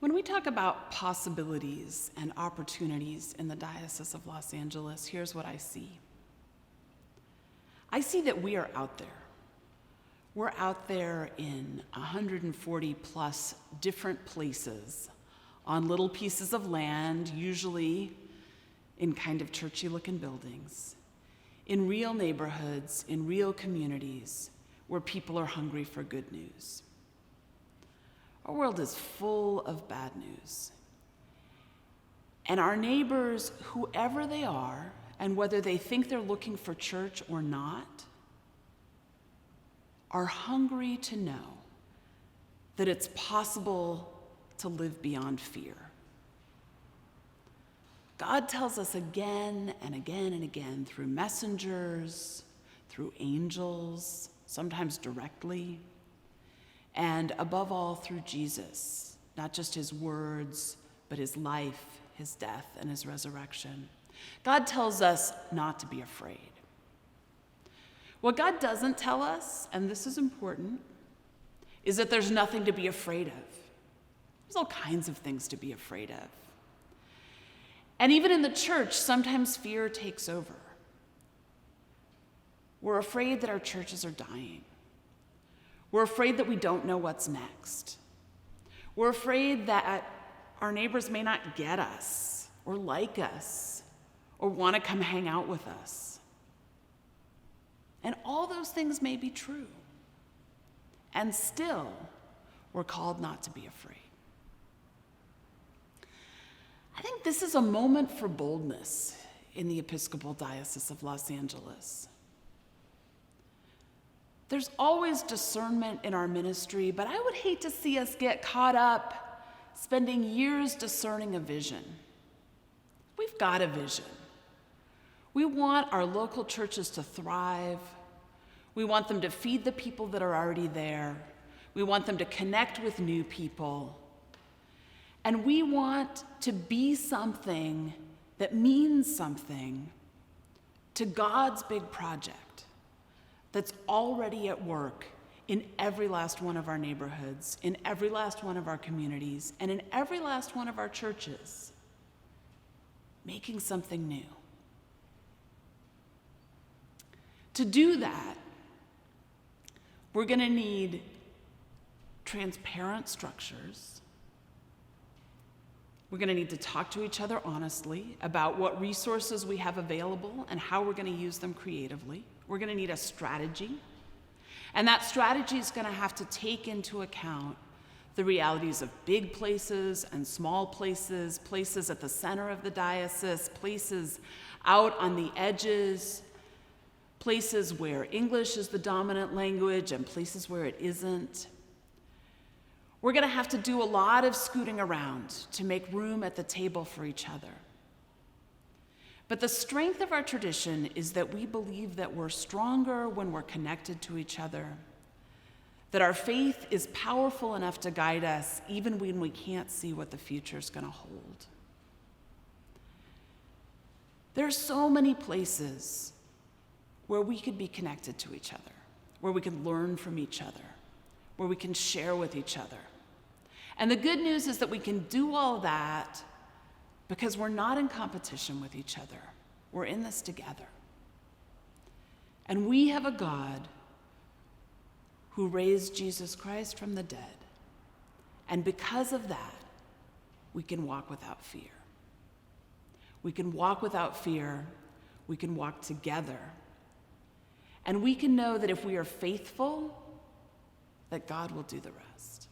When we talk about possibilities and opportunities in the Diocese of Los Angeles, here's what I see. I see that we are out there. We're out there in 140 plus different places on little pieces of land, usually in kind of churchy looking buildings, in real neighborhoods, in real communities where people are hungry for good news. Our world is full of bad news. And our neighbors, whoever they are, and whether they think they're looking for church or not, are hungry to know that it's possible to live beyond fear. God tells us again and again and again through messengers, through angels, sometimes directly, and above all through Jesus, not just his words, but his life, his death, and his resurrection. God tells us not to be afraid. What God doesn't tell us, and this is important, is that there's nothing to be afraid of. There's all kinds of things to be afraid of. And even in the church, sometimes fear takes over. We're afraid that our churches are dying. We're afraid that we don't know what's next. We're afraid that our neighbors may not get us or like us or want to come hang out with us. And all those things may be true. And still, we're called not to be afraid. I think this is a moment for boldness in the Episcopal Diocese of Los Angeles. There's always discernment in our ministry, but I would hate to see us get caught up spending years discerning a vision. We've got a vision. We want our local churches to thrive. We want them to feed the people that are already there. We want them to connect with new people. And we want to be something that means something to God's big project that's already at work in every last one of our neighborhoods, in every last one of our communities, and in every last one of our churches, making something new. To do that, we're going to need transparent structures. We're going to need to talk to each other honestly about what resources we have available and how we're going to use them creatively. We're going to need a strategy. And that strategy is going to have to take into account the realities of big places and small places, places at the center of the diocese, places out on the edges, places where English is the dominant language and places where it isn't. We're going to have to do a lot of scooting around to make room at the table for each other. But the strength of our tradition is that we believe that we're stronger when we're connected to each other, that our faith is powerful enough to guide us even when we can't see what the future is going to hold. There are so many places where we could be connected to each other, where we can learn from each other, where we can share with each other. And the good news is that we can do all that because we're not in competition with each other. We're in this together. And we have a God who raised Jesus Christ from the dead. And because of that, we can walk without fear. We can walk without fear. We can walk together. And we can know that if we are faithful, that God will do the rest.